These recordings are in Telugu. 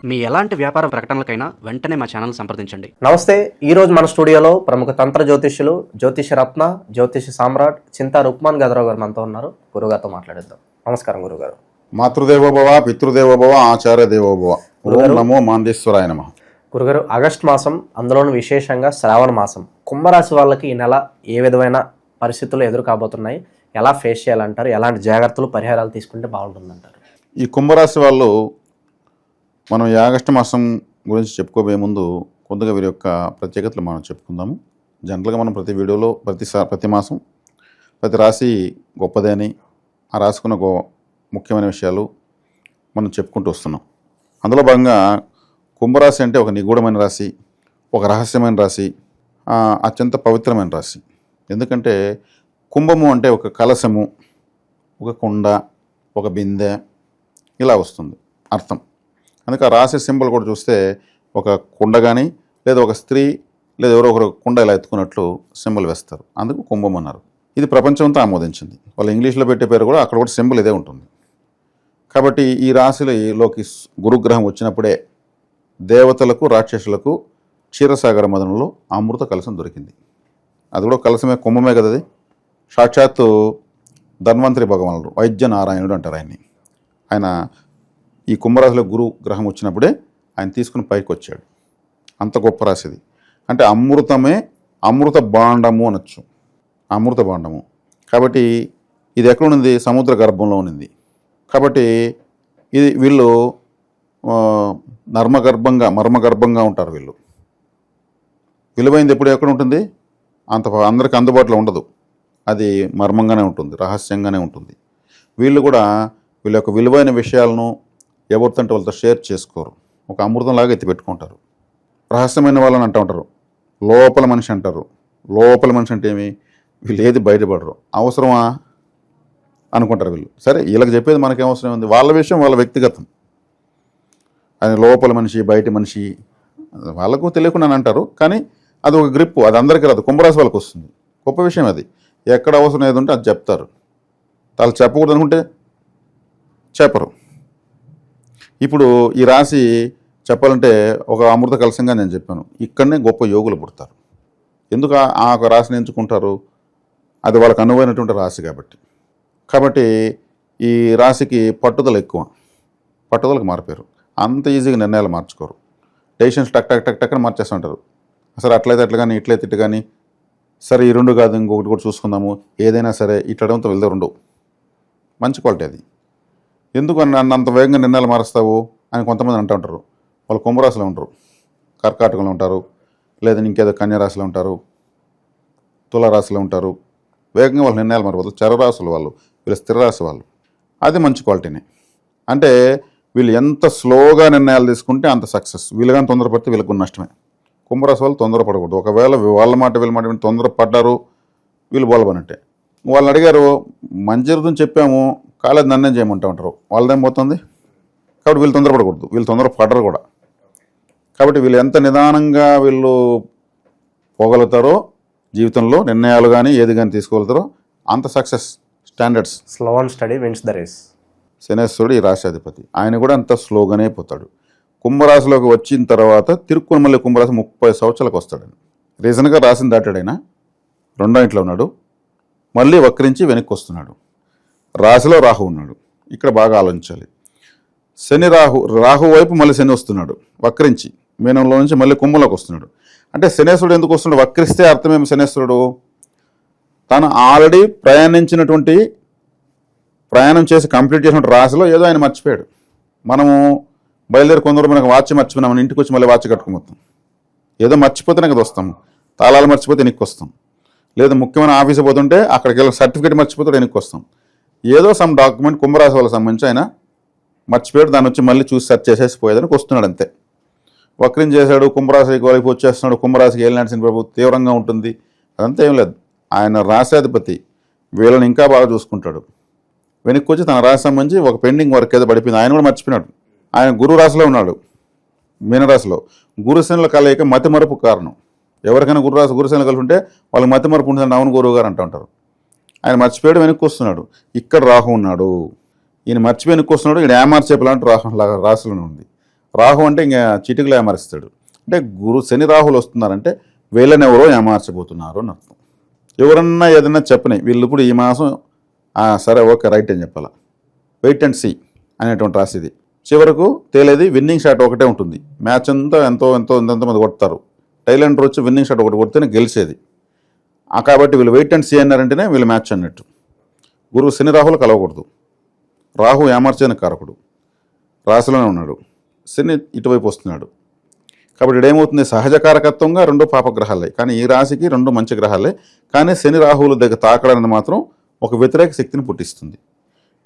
మీ ఎలాంటి వ్యాపార ప్రకటనలకైనా వెంటనే మా ఛానల్ సంప్రదించండి. నమస్తే. ఈరోజు మన స్టూడియోలో ప్రముఖ తంత్ర జ్యోతిష్యులు, జ్యోతిష రత్న, జ్యోతిష సామ్రాట్ చింతా రుక్మాన్ గదరావు గారు మనతో ఉన్నారు. గురుగారితో మాట్లాడేద్దాం. నమస్కారం గురుగారు. మాతృదేవోభవ, పితృదేవోభవ, ఆచార్య దేవోభవ. ఓం నమో మాందేశ్వరాయ నమః. గురుగారు, ఆగస్ట్ మాసం, అందులోనూ విశేషంగా శ్రావణ మాసం, కుంభరాశి వాళ్ళకి ఈ నెల ఏ విధమైన పరిస్థితులు ఎదురు కాబోతున్నాయి, ఎలా ఫేస్ చేయాలంటారు, ఎలాంటి జాగ్రత్తలు పరిహారాలు తీసుకుంటే బాగుంటుందంటారు? ఈ కుంభరాశి వాళ్ళు మనం ఈ ఆగస్టు మాసం గురించి చెప్పుకోబోయే ముందు కొద్దిగా వీరి యొక్క ప్రత్యేకతలు మనం చెప్పుకుందాము. జనరల్గా మనం ప్రతి వీడియోలో ప్రతి మాసం ప్రతి రాశి గొప్పదే అని, ఆ రాసుకున్న ముఖ్యమైన విషయాలు మనం చెప్పుకుంటూ వస్తున్నాం. అందులో భాగంగా కుంభరాశి అంటే ఒక నిగూఢమైన రాశి, ఒక రహస్యమైన రాశి, అత్యంత పవిత్రమైన రాశి. ఎందుకంటే కుంభము అంటే ఒక కలశము, ఒక కుండ, ఒక బిందె ఇలా వస్తుంది అర్థం. అందుకే ఆ రాశి సింబల్ కూడా చూస్తే ఒక కుండ కానీ, లేదా ఒక స్త్రీ లేదా ఎవరో ఒకరు కుండ ఇలా ఎత్తుకున్నట్లు సింబల్ వేస్తారు. అందుకు కుంభం అన్నారు. ఇది ప్రపంచమంతా ఆమోదించింది. వాళ్ళు ఇంగ్లీష్లో పెట్టే పేరు కూడా అక్కడ కూడా సింబల్ ఇదే ఉంటుంది. కాబట్టి ఈ రాశిలోకి గురుగ్రహం వచ్చినప్పుడే దేవతలకు, రాక్షసులకు క్షీరసాగర మదనంలో అమృత కలశం దొరికింది. అది కూడా కలశమే, కుంభమే కదా. అది సాక్షాత్తు ధన్వంతరి భగవానుడు, వైద్య నారాయణుడు అంటారు ఆయన్ని. ఆయన ఈ కుంభరాశిలో గురు గ్రహం వచ్చినప్పుడే ఆయన తీసుకుని పైకి వచ్చాడు. అంత గొప్ప రాశిది. అంటే అమృతమే అమృత భాండము అనొచ్చు, అమృత భాండము. కాబట్టి ఇది ఎక్కడ ఉన్నది? సముద్ర గర్భంలో ఉన్నది. కాబట్టి ఇది వీళ్ళు మర్మగర్భంగా ఉంటారు. వీళ్ళు విలువైంది ఎప్పుడు ఎక్కడ ఉంటుంది? అందరికి అందుబాటులో ఉండదు. అది మర్మంగానే ఉంటుంది, రహస్యంగానే ఉంటుంది. వీళ్ళు కూడా వీళ్ళ యొక్క విలువైన విషయాలను ఎవరితంటే వాళ్ళతో షేర్ చేసుకోరు. ఒక అమృతంలాగా ఎత్తి పెట్టుకుంటారు. రహస్యమైన వాళ్ళని అంటూ ఉంటారు, లోపల మనిషి అంటారు. లోపల మనిషి అంటే ఏమి? వీళ్ళు ఏది బయటపడరు. అవసరమా అనుకుంటారు వీళ్ళు. సరే, వీళ్ళకి చెప్పేది మనకేం అవసరం ఉంది? వాళ్ళ విషయం వాళ్ళ వ్యక్తిగతం. అది లోపల మనిషి, బయట మనిషి వాళ్ళకు తెలియకుండా అంటారు. కానీ అది ఒక గ్రిప్పు, అది అందరికీ రాదు. కుంభరాశి వాళ్ళకి వస్తుంది. గొప్ప విషయం అది. ఎక్కడ అవసరం ఏది ఉంటే అది చెప్తారు. వాళ్ళు చెప్పకూడదు అనుకుంటే చెప్పరు. ఇప్పుడు ఈ రాశి చెప్పాలంటే ఒక అమృత కలశంగా నేను చెప్పాను. ఇక్కడనే గొప్ప యోగులు పుడతారు. ఎందుకు ఆ ఒక రాశిని ఎంచుకుంటారు? అది వాళ్ళకు అనువైనటువంటి రాశి కాబట్టి ఈ రాశికి పట్టుదల ఎక్కువ. పట్టుదలకు మారిపోయారు. అంత ఈజీగా నిర్ణయాలు మార్చుకోరు. డెసిషన్స్ టక్ టక్ టక్ టక్ మార్చేస్తుంటారు. అసలు అట్లయితే అట్లా కానీ, ఇట్లయితే ఇట్లా కానీ, సరే ఈ రెండు కాదు ఇంకొకటి కూడా చూసుకుందాము, ఏదైనా సరే ఇట్లడంతో వెళ్తే రెండు. మంచి క్వాలిటీ అది. ఎందుకు నన్ను అంత వేగంగా నిర్ణయాలు మారుస్తావు అని కొంతమంది అంటూ ఉంటారు. వాళ్ళు కుంభరాశిలో ఉంటారు, కర్కాటకంలో ఉంటారు, లేదా ఇంకేదో కన్యారాశిలో ఉంటారు, తులారాశిలో ఉంటారు. వేగంగా వాళ్ళు నిర్ణయాలు మారిపోతారు. చరరాశులు వాళ్ళు, వీళ్ళు స్థిరరాశి వాళ్ళు. అది మంచి క్వాలిటీనే. అంటే వీళ్ళు ఎంత స్లోగా నిర్ణయాలు తీసుకుంటే అంత సక్సెస్. వీళ్ళు కానీ తొందరపడితే వీళ్ళకు నష్టమే. కుంభరాశి వాళ్ళు తొందరపడకూడదు. ఒకవేళ వాళ్ళ మాట వీళ్ళ మాట తొందరపడ్డారు, వీళ్ళు బోలబనట్టే. వాళ్ళని అడిగారు, మంచి జరుగుతుంది చెప్పాము, కాలేదు నన్నేం చేయమంటూ ఉంటారు. వాళ్ళదేం పోతుంది. కాబట్టి వీళ్ళు తొందరపడకూడదు, వీళ్ళు తొందరపడరు కూడా. కాబట్టి వీళ్ళు ఎంత నిదానంగా వీళ్ళు పోగలుగుతారో జీవితంలో, నిర్ణయాలు కానీ ఏది కానీ తీసుకోగలుగుతారో అంత success. Standards. Slow and steady wins the race. శనేశ్వరుడు ఈ రాశాధిపతి. ఆయన కూడా అంత స్లోగానే పోతాడు. కుంభరాశిలోకి వచ్చిన తర్వాత తిరుక్కుని మళ్ళీ కుంభరాశి 30 సంవత్సరాలకు వస్తాడని రీజన్గా రాసిన దాటాడైనా. రెండో ఇంట్లో ఉన్నాడు, మళ్ళీ వక్రించి వెనక్కి వస్తున్నాడు. రాశిలో రాహు ఉన్నాడు. ఇక్కడ బాగా ఆలోచించాలి. శని రాహు వైపు మళ్ళీ శని వస్తున్నాడు వక్రించి, మీనంలో నుంచి మళ్ళీ కుంభంలోకి వస్తున్నాడు. అంటే శనేశ్వరుడు ఎందుకు వస్తున్నాడు? వక్రిస్తే అర్థమేమి? శనేశ్వరుడు తను ఆల్రెడీ ప్రయాణం చేసి కంప్లీట్ చేసినటువంటి రాశిలో ఏదో ఆయన మర్చిపోయాడు. మనము బయలుదేరి కొందరు మనకు వాచ్ మర్చిపోయినాం, మన ఇంటికి వచ్చి మళ్ళీ వాచ్ కట్టుకుపోతాం. ఏదో మర్చిపోతేనే కదా వస్తాము. తాళాలు మర్చిపోతే వెనక్కి వస్తాం. లేదా ముఖ్యమైన ఆఫీసు పోతుంటే అక్కడికి వెళ్ళి సర్టిఫికేట్ మర్చిపోతే వెనక్కి వస్తాం. ఏదో సమ్ డాక్యుమెంట్ కుంభరాశి వాళ్ళకి సంబంధించి ఆయన మర్చిపోయాడు, దాన్ని వచ్చి మళ్ళీ చూసి సెర్చ్ చేసేసి పోయేదానికి వస్తున్నాడు అంతే. వక్రం చేశాడు, కుంభరాశికి వైపు వచ్చేస్తున్నాడు. కుంభరాశికి ఏలినాటి ప్రభు తీవ్రంగా ఉంటుంది. అదంతా ఏం లేదు. ఆయన రాశాధిపతి వీళ్ళని ఇంకా బాగా చూసుకుంటాడు. వెనక్కి వచ్చి తన రాశి సంబంధించి ఒక పెండింగ్ వర్క్ ఏదో పడిపోయింది, ఆయన కూడా మర్చిపోయినాడు. ఆయన గురు రాశిలో ఉన్నాడు, మీనరాశిలో. గురుశనుల కలయిక మతిమరుపు కారణం. ఎవరికైనా గురుశనులు కలిసి ఉంటే వాళ్ళకి మతిమరుపు ఉంటుందంటే అవును గురువు గారు అంటూ ఉంటారు. ఆయన మర్చిపోయాడు, వెనక్కి వస్తున్నాడు. ఇక్కడ రాహు ఉన్నాడు. ఈయన మర్చిపోయి వెనక్కి వస్తున్నాడు. ఈయన ఏమార్చేపు లాంటి రాశిలోనే ఉంది. రాహు అంటే ఇంకా చిటికలు ఏమారుస్తాడు. అంటే శని రాహులు వస్తున్నారంటే వీళ్ళని ఎవరో ఏమార్చబోతున్నారు అని అర్థం. ఎవరన్నా ఏదన్నా చెప్పని వీళ్ళు ఇప్పుడు ఈ మాసం సరే ఓకే రైట్ అని చెప్పాలా, వెయిట్ అండ్ సీ అనేటువంటి రాశిది. చివరకు తేలేది విన్నింగ్ షాట్ ఒకటే ఉంటుంది. మ్యాచ్ అంతా ఎంతమంది కొడతారు, టైలెండర్ వచ్చి విన్నింగ్ షాట్ ఒకటి కొడితేనే గెలిచేది. కాబట్టి వీళ్ళు వెయిట్ అండ్ సీ అన్నారంటేనే వీళ్ళు మ్యాచ్ అన్నట్టు. గురువు శని రాహులు కలవకూడదు. రాహు ఏమార్చని కారకుడు, రాశిలోనే ఉన్నాడు. శని ఇటువైపు వస్తున్నాడు. కాబట్టి ఇదేమవుతుంది, సహజ కారకత్వంగా రెండు పాపగ్రహాలే, కానీ ఈ రాశికి రెండు మంచి గ్రహాలే. కానీ శని రాహువుల దగ్గర తాకడానికి మాత్రం ఒక వ్యతిరేక శక్తిని పుట్టిస్తుంది.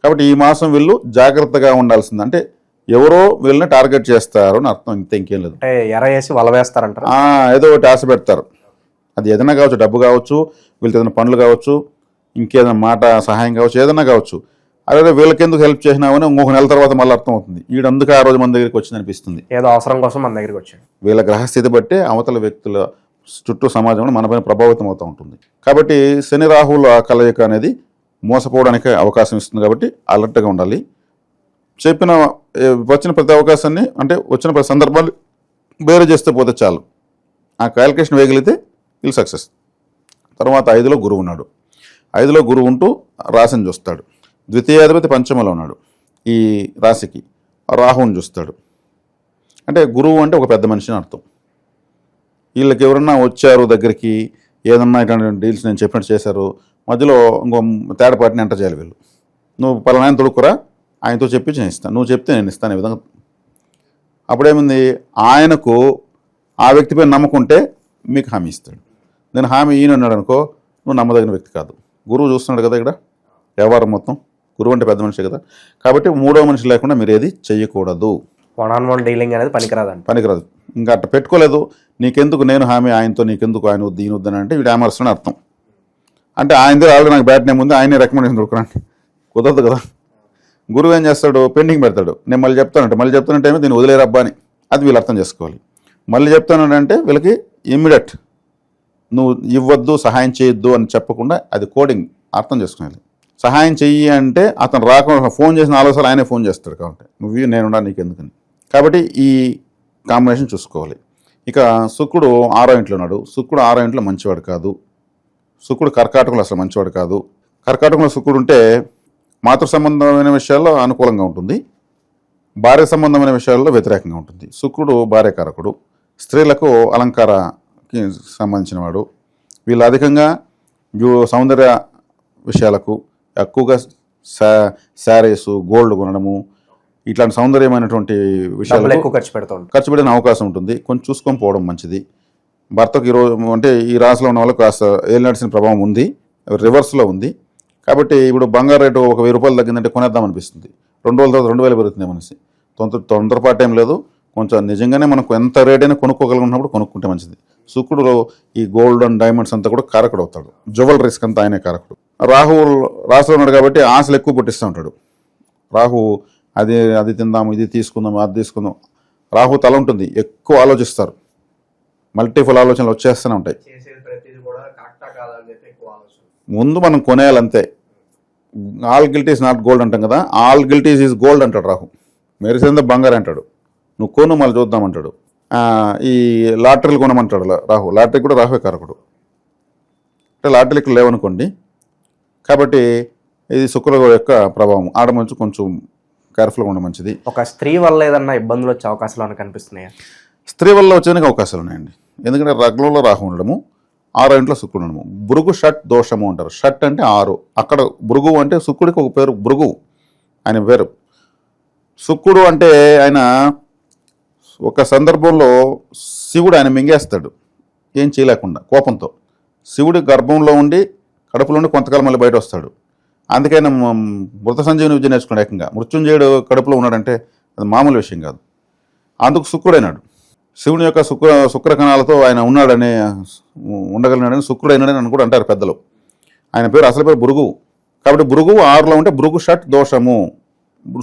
కాబట్టి ఈ మాసం వీళ్ళు జాగ్రత్తగా ఉండాల్సింది. అంటే ఎవరో వీళ్ళని టార్గెట్ చేస్తారు అని అర్థం, ఇంకేం లేదు. అంటే ఎర వేసి వల వేస్తారంటారు. ఏదో ఒకటి ఆశ పెడతారు. అది ఏదైనా కావచ్చు, డబ్బు కావచ్చు, వీళ్ళకి ఏదైనా పనులు కావచ్చు, ఇంకేదైనా మాట సహాయం కావచ్చు, ఏదైనా కావచ్చు. అలాగే వీళ్ళకి ఎందుకు హెల్ప్ చేసినామని ఇంకొక నెల తర్వాత మళ్ళీ అర్థం అవుతుంది, వీడందుకు ఆ రోజు మన దగ్గరికి వచ్చింది అనిపిస్తుంది. ఏదో అవసరం కోసం మన దగ్గరికి వచ్చాడు. వీళ్ళ గ్రహస్థితి బట్టే అవతల వ్యక్తుల చుట్టూ సమాజంలో మనపైన ప్రభావితం అవుతూ ఉంటుంది. కాబట్టి శని రాహువుల కలయిక అనేది మోసపోవడానికి అవకాశం ఇస్తుంది. కాబట్టి అలర్ట్గా ఉండాలి. వచ్చిన ప్రతి అవకాశాన్ని, అంటే వచ్చిన ప్రతి సందర్భాలు వేరు చేస్తే పోతే చాలు. ఆ క్యాలిక్యులేషన్ వేయగలిగితే వీళ్ళు సక్సెస్. తర్వాత 5లో గురువు ఉన్నాడు. 5లో గురువు ఉంటూ రాశిని చూస్తాడు. ద్వితీయాధిపతి పంచమలో ఉన్నాడు. ఈ రాశికి రాహువుని చూస్తాడు. అంటే గురువు అంటే ఒక పెద్ద మనిషిని అర్థం. వీళ్ళకి ఎవరన్నా వచ్చారు దగ్గరికి, ఏదన్నా ఇటువంటి డీల్స్ నేను చెప్పినట్టు చేశారు, మధ్యలో ఇంకో తేడా పాటిని ఎంటర్ చేయాలి వీళ్ళు. నువ్వు పలానా ఆయన తొడుక్కురా, ఆయనతో చెప్పి నేను ఇస్తాను, నువ్వు చెప్తే నేను ఇస్తాను, ఈ విధంగా. అప్పుడేముంది, ఆయనకు ఆ వ్యక్తిపై నమ్మకం ఉంటే మీకు హామీ ఇస్తాడు. నేను హామీ ఈయన ఉన్నాడు అనుకో, నువ్వు నమ్మదగిన వ్యక్తి కాదు. గురువు చూస్తున్నాడు కదా ఇక్కడ వ్యవహారం మొత్తం. గురువు అంటే పెద్ద మనిషి కదా. కాబట్టి మూడో మనిషి లేకుండా మీరు ఏది చెయ్యకూడదు. 1-on-1 డీలింగ్ అనేది పనికిరాదు. ఇంకా అట్లా పెట్టుకోలేదు, నీకెందుకు నేను హామీ, ఆయనతో నీకెందుకు, ఆయన వద్దు ఈయన వద్దని అంటే వీడు ఏమర్సని అర్థం. అంటే ఆయన దగ్గర ఆల్రెడీ నాకు బ్యాట్ నేమ్ ఉంది, ఆయనే రికమెండేషన్ దొరుకునంటే కుదరదు కదా. గురువు ఏం చేస్తాడు, పెండింగ్ పెడతాడు. నేను మళ్ళీ చెప్తానంటే దీన్ని వదిలేరబ్బా అని. అది వీళ్ళు అర్థం చేసుకోవాలి. మళ్ళీ చెప్తానంటే వీళ్ళకి ఇమ్మీడియట్ నువ్వు ఇవ్వద్దు, సహాయం చేయొద్దు అని చెప్పకుండా అది కోడింగ్ అర్థం చేసుకునేది. సహాయం చెయ్యి అంటే అతను రాకుండా ఫోన్ చేసిన 4 సార్లు ఆయనే ఫోన్ చేస్తాడు. కాబట్టి నువ్వు నేనున్నా నీకు ఎందుకని. కాబట్టి ఈ కాంబినేషన్ చూసుకోవాలి. ఇక శుక్రుడు 6వ ఇంట్లో ఉన్నాడు. శుక్రుడు 6వ ఇంట్లో మంచివాడు కాదు. శుక్రుడు కర్కాటకంలో అసలు మంచివాడు కాదు. కర్కాటకంలో శుక్రుడు ఉంటే మాతృ సంబంధమైన విషయాల్లో అనుకూలంగా ఉంటుంది, భార్య సంబంధమైన విషయాల్లో వ్యతిరేకంగా ఉంటుంది. శుక్రుడు భార్యకారకుడు, స్త్రీలకు అలంకారకి సంబంధించిన వాడు. వీళ్ళు అధికంగా సౌందర్య విషయాలకు ఎక్కువగా శారీస్, గోల్డ్ కొనడము, ఇట్లాంటి సౌందర్యమైనటువంటి విషయాలు ఖర్చు పెట్టిన అవకాశం ఉంటుంది. కొంచెం చూసుకొని పోవడం మంచిది. భర్తకు ఈరోజు అంటే ఈ రాశిలో ఉన్న వాళ్ళకి కాస్త ఏలినాటిసిన ప్రభావం ఉంది, రివర్స్లో ఉంది. కాబట్టి ఇప్పుడు బంగారు రేటు ఒక 1000 రూపాయలు తగ్గిందంటే కొనేద్దాం అనిపిస్తుంది. 2 రోజుల తర్వాత 2000 పెరుగుతుంది మనిషి. తొందరపాటు ఏం లేదు. కొంచెం నిజంగానే మనకు ఎంత రేట్ అయినా కొనుక్కోగలిగినప్పుడు కొనుక్కుంటే మంచిది. శుక్రుడు ఈ గోల్డ్ అండ్ డైమండ్స్ అంతా కూడా కారకుడు అవుతాడు. జ్యువెలరీస్ అంతా ఆయనే కారకుడు. రాహు రాశిలో ఉన్నాడు కాబట్టి ఆశలు ఎక్కువ పుట్టిస్తూ ఉంటాడు. రాహు అది తిందాము, ఇది తీసుకుందాం, అది తీసుకుందాం. రాహు తల ఉంటుంది, ఎక్కువ ఆలోచిస్తారు, మల్టిపుల్ ఆలోచనలు వచ్చేస్తూనే ఉంటాయి. ముందు మనం కొనేయాలంతే. ఆల్ గిల్టీస్ నాట్ గోల్డ్ అంటాం కదా, ఆల్ గిల్టీస్ ఈజ్ గోల్డ్ అంటాడు రాహు. మెరిసేందా బంగారు అంటాడు. నువ్వు కొను మళ్ళీ చూద్దామంటాడు. ఈ లాటరీలు కొనమంటాడు రాహు. లాటరీ కూడా రాహువే కారకుడు. అంటే లాటరీలు లేవనుకోండి. కాబట్టి ఇది శుక్రుడు యొక్క ప్రభావం. ఆడ మంచి కొంచెం కేర్ఫుల్గా ఉండడం మంచిది. ఒక స్త్రీ వల్ల ఏదన్నా ఇబ్బందులు వచ్చే అవకాశాలు కనిపిస్తున్నాయా? స్త్రీ వల్ల వచ్చేందుకు అవకాశాలు ఉన్నాయండి. ఎందుకంటే లగ్నంలో రాహు ఉండడము, 6వ ఇంట్లో శుక్రుడు ఉండడము. భృగు షట్ దోషము అంటారు. షట్ అంటే 6, అక్కడ భృగువు అంటే శుక్రుడికి ఒక పేరు భృగువు, ఆయన పేరు. శుక్రుడు అంటే ఆయన ఒక సందర్భంలో శివుడు ఆయన మింగేస్తాడు ఏం చేయలేకుండా కోపంతో. శివుడి గర్భంలో ఉండి కడుపులో ఉండి కొంతకాలం మళ్ళీ బయట వస్తాడు. అందుకైనా మృత సంజీవని విద్య నేర్చుకున్నాడు. ఏకంగా మృత్యుంజయుడు కడుపులో ఉన్నాడంటే అది మామూలు విషయం కాదు. అందుకు శుక్రుడైనాడు. శివుని యొక్క శుక్రకణాలతో ఆయన ఉన్నాడని ఉండగలిగినాడని శుక్రుడైనాడని అని కూడా అంటారు పెద్దలు. ఆయన పేరు అసలు పేరు భృగువు. కాబట్టి భృగువు 6లో ఉంటే భృగు షట్ దోషము.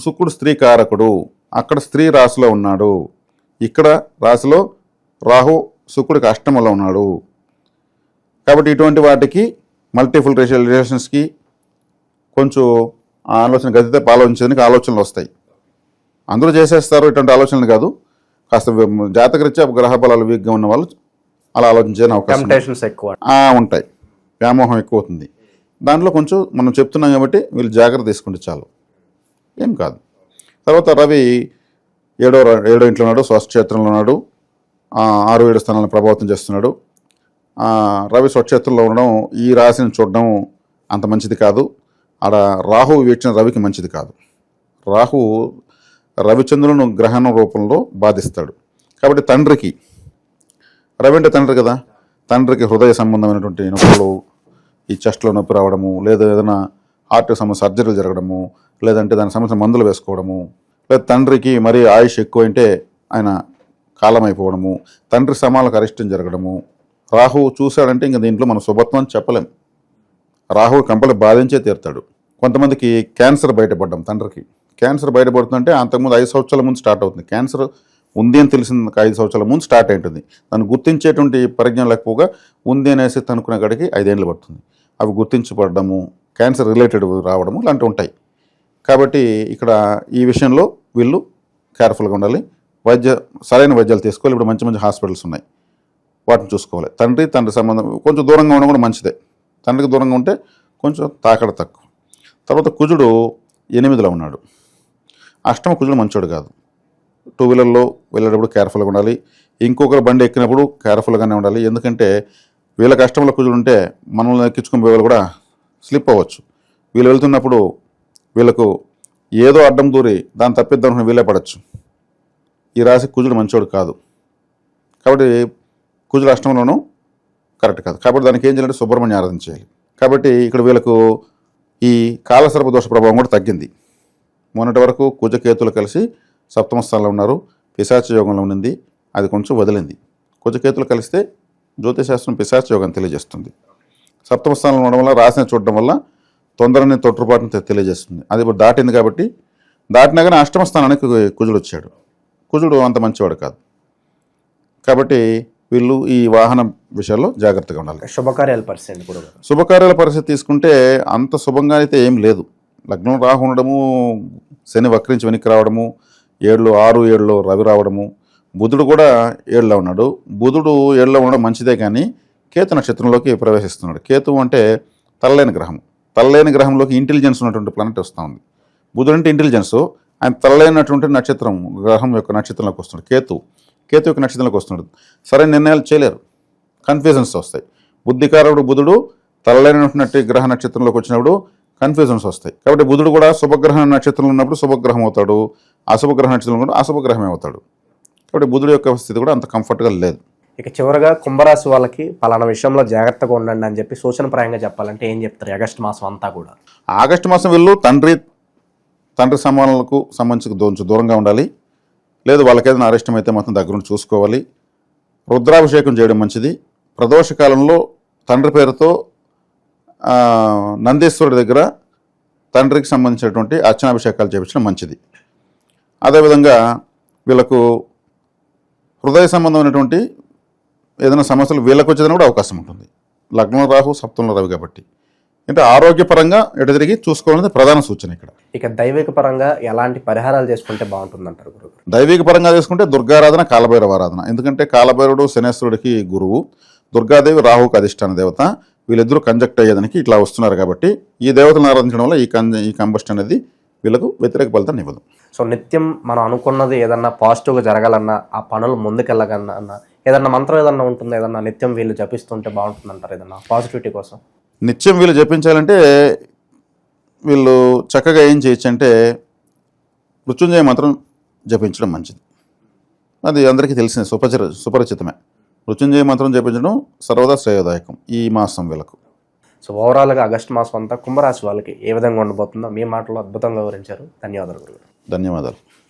శుక్రుడు స్త్రీ కారకుడు. అక్కడ స్త్రీ రాశిలో ఉన్నాడు. ఇక్కడ రాశిలో రాహు శుక్రుడికి అష్టమంలో ఉన్నాడు. కాబట్టి ఇటువంటి వాటికి మల్టిపుల్ రిలేషన్స్కి కొంచెం ఆలోచన గతితో ఆలోచించడానికి ఆలోచనలు వస్తాయి. అందరూ చేసేస్తారు ఇటువంటి ఆలోచనలు కాదు. కాస్త జాతకరీత్యా గ్రహ బలాలు వీక్గా ఉన్న వాళ్ళు అలా ఆలోచించే అవకాశం టెంప్టేషన్స్ ఎక్కువ. ఉంటాయి. వ్యామోహం ఎక్కువ అవుతుంది. దాంట్లో కొంచెం మనం చెప్తున్నాం కాబట్టి వీళ్ళు జాగ్రత్త తీసుకుంటే చాలు, ఏం కాదు. తర్వాత రవి ఏడో ఇంట్లో ఉన్నాడు, స్వక్షేత్రంలో ఉన్నాడు, 6-7 స్థానాలను ప్రభావితం చేస్తున్నాడు. రవి స్వక్షేత్రంలో ఉండడం ఈ రాశిని చూడడం అంత మంచిది కాదు. ఆడ రాహువు వీక్షణ రవికి మంచిది కాదు. రాహువు రవిచంద్రులను గ్రహణ రూపంలో బాధిస్తాడు. కాబట్టి తండ్రికి, రవి అంటే తండ్రి కదా, తండ్రికి హృదయ సంబంధమైనటువంటి నొప్పులు, ఈ చెస్ట్లో నొప్పి రావడము, లేదా ఏదైనా హార్ట్ సమస్య సర్జరీలు జరగడము, లేదంటే దానికి సంబంధించిన మందులు వేసుకోవడము, లేదా తండ్రికి మరీ ఆయుష్ ఎక్కువైంటే ఆయన కాలం అయిపోవడము, తండ్రి సమాలకు అరిష్టం జరగడము. రాహువు చూశాడంటే ఇంకా దీంట్లో మనం శుభత్వం అని చెప్పలేం. రాహువు కంపల్సరీ బాధించే తీరుతాడు. కొంతమందికి క్యాన్సర్ బయటపడ్డం, తండ్రికి క్యాన్సర్ బయటపడుతుందంటే అంతకుముందు 5 సంవత్సరాల ముందు స్టార్ట్ అవుతుంది. క్యాన్సర్ ఉంది అని తెలిసిన 5 సంవత్సరాల ముందు స్టార్ట్ అవుతుంది. దాన్ని గుర్తించేటువంటి పరిజ్ఞానం లేకపోగా ఉంది అనేసి తనుకునే కాడికి 5 ఏళ్ళు పడుతుంది. అవి గుర్తించబడము, క్యాన్సర్ రిలేటెడ్ రావడము ఇలాంటివి ఉంటాయి. కాబట్టి ఇక్కడ ఈ విషయంలో వీళ్ళు కేర్ఫుల్గా ఉండాలి. సరైన వైద్యాలు తీసుకోవాలి. ఇప్పుడు మంచి మంచి హాస్పిటల్స్ ఉన్నాయి, వాటిని చూసుకోవాలి. తండ్రి సంబంధం కొంచెం దూరంగా ఉండడం కూడా మంచిదే. తండ్రికి దూరంగా ఉంటే కొంచెం తాకడ తక్కువ. తర్వాత కుజుడు 8లో ఉన్నాడు. అష్టమ కుజుడు మంచోడు కాదు. 2 వీలర్లో వెళ్ళేటప్పుడు కేర్ఫుల్గా ఉండాలి. ఇంకొకరు బండి ఎక్కినప్పుడు కేర్ఫుల్గానే ఉండాలి. ఎందుకంటే వీళ్ళకి అష్టంలో కుజుడు ఉంటే మనల్ని ఎక్కించుకుని పోయే వాళ్ళు కూడా స్లిప్ అవ్వచ్చు. వీళ్ళు వెళ్తున్నప్పుడు వీళ్ళకు ఏదో అడ్డం దూరి దాన్ని తప్పిద్దామని వీళ్ళే పడవచ్చు. ఈ రాశి కుజుడు మంచోడు కాదు. కాబట్టి కుజుడు అష్టంలోనూ కరెక్ట్ కాదు. కాబట్టి దానికి ఏం చేయాలంటే సుబ్రహ్మణ్య ఆరాధన చేయాలి. కాబట్టి ఇక్కడ వీళ్ళకు ఈ కాలసర్ప దోష ప్రభావం కూడా తగ్గింది. మొన్నటి వరకు కుజకేతులు కలిసి సప్తమ స్థానంలో ఉన్నారు, పిశాచ యోగంలో ఉన్నది, అది కొంచెం వదిలింది. కుజకేతులు కలిస్తే జ్యోతిశాస్త్రం పిశాచ యోగాన్ని తెలియజేస్తుంది. సప్తమ స్థానంలో ఉండడం వల్ల రాశిని చూడడం వల్ల తొందరని తొట్టుపాటుని తెలియజేస్తుంది. అది ఇప్పుడు దాటింది. కాబట్టి దాటినా కానీ అష్టమ స్థానానికి కుజుడు వచ్చాడు. కుజుడు అంత మంచివాడు కాదు. కాబట్టి వీళ్ళు ఈ వాహనం విషయాల్లో జాగ్రత్తగా ఉండాలి. శుభకార్యాల పరిస్థితి కూడా, శుభకార్యాల పరిస్థితి తీసుకుంటే అంత శుభంగా అయితే ఏం లేదు. లగ్నం రాహు ఉండడము, శని వక్రించి వెనక్కి రావడము, 6-7లో రవి రావడము, బుధుడు కూడా 7లో ఉన్నాడు. బుధుడు 7లో ఉండడం మంచిదే, కానీ కేతు నక్షత్రంలోకి ప్రవేశిస్తున్నాడు. కేతు అంటే తలలేని గ్రహం. తలలేని గ్రహంలోకి ఇంటెలిజెన్స్ ఉన్నటువంటి ప్లానెట్ వస్తూ ఉంది. బుధుడు అంటే ఇంటెలిజెన్స్, ఆయన తలలేనటువంటి నక్షత్రం గ్రహం యొక్క నక్షత్రంలోకి వస్తున్నాడు. కేతు యొక్క నక్షత్రంలోకి వస్తున్నాడు. సరైన నిర్ణయాలు చేయలేరు, కన్ఫ్యూజన్స్ వస్తాయి. బుద్ధికారుడు బుధుడు తలలేనటువంటి గ్రహ నక్షత్రంలోకి వచ్చినప్పుడు కన్ఫ్యూజన్స్ వస్తాయి. కాబట్టి బుధుడు కూడా శుభగ్రహ నక్షత్రంలో ఉన్నప్పుడు శుభగ్రహం అవుతాడు, అశుభగ్రహ నక్షత్రంలో కూడా అశుభగ్రహమే అవుతాడు. కాబట్టి బుధుడు యొక్క స్థితి కూడా అంత కంఫర్ట్గా లేదు. ఇక చివరగా కుంభరాశి వాళ్ళకి పలానా విషయంలో జాగ్రత్తగా ఉండండి అని చెప్పి సూచనప్రాయంగా చెప్పాలంటే ఏం చెప్తారు? ఆగస్టు మాసం అంతా కూడా, ఆగస్టు మాసం వీళ్ళు తండ్రి సమానాలకు సంబంధించి కొంచెం దూరంగా ఉండాలి. లేదు వాళ్ళకి ఏదైనా అరిష్టం అయితే మాత్రం దగ్గరుండి చూసుకోవాలి. రుద్రాభిషేకం చేయడం మంచిది. ప్రదోష కాలంలో తండ్రి పేరుతో నందీశ్వరుడి దగ్గర తండ్రికి సంబంధించినటువంటి అర్చనాభిషేకాలు చేయించడం మంచిది. అదేవిధంగా వీళ్ళకు హృదయ సంబంధమైనటువంటి ఏదైనా సమస్యలు వీళ్ళకి వచ్చేదని కూడా అవకాశం ఉంటుంది. లగ్నం రాహు, సప్తంలో రవి కాబట్టి అంటే ఆరోగ్యపరంగా ఎటు తిరిగి చూసుకోవాలనేది ప్రధాన సూచన ఇక్కడ. ఇక దైవిక పరంగా ఎలాంటి పరిహారాలు చేసుకుంటే బాగుంటుందంటారు గురువు? దైవిక పరంగా చేసుకుంటే దుర్గారాధన, కాలభైరవ ఆరాధన. ఎందుకంటే కాలభైరవుడు శనేశ్వరుడికి గురువు, దుర్గాదేవి రాహుకు అధిష్టాన దేవత. వీళ్ళిద్దరూ కంజక్ట్ అయ్యేదానికి ఇట్లా వస్తున్నారు. కాబట్టి ఈ దేవతలను ఆరాధించడం వల్ల ఈ కంబస్ట్ అనేది వీళ్ళకు వ్యతిరేక ఫలితాన్ని ఇవ్వదు. సో నిత్యం మనం అనుకున్నది ఏదన్నా పాజిటివ్గా జరగాలన్నా, ఆ పనులు ముందుకెళ్ళగలన్నా ఏదన్నా మంత్రం ఏదన్నా ఉంటుందో, ఏదన్నా నిత్యం వీళ్ళు జపిస్తుంటే బాగుంటుందంటారు ఏదన్నా పాజిటివిటీ కోసం? నిత్యం వీళ్ళు జపించాలంటే వీళ్ళు చక్కగా ఏం చేయొచ్చు అంటే మృత్యుంజయ మంత్రం జపించడం మంచిది. అది అందరికీ తెలిసిన సుపరిచితమే. మృత్యుంజయ మంత్రం జపించడం సర్వదా శ్రేయోదాయకం ఈ మాసం వీళ్ళకు. సో ఓవరాల్గా ఆగస్టు మాసం అంతా కుంభరాశి వాళ్ళకి ఏ విధంగా ఉండబోతుందో మీ మాటలో అద్భుతంగా వివరించారు. ధన్యవాదాలు గురుగారు. ధన్యవాదాలు.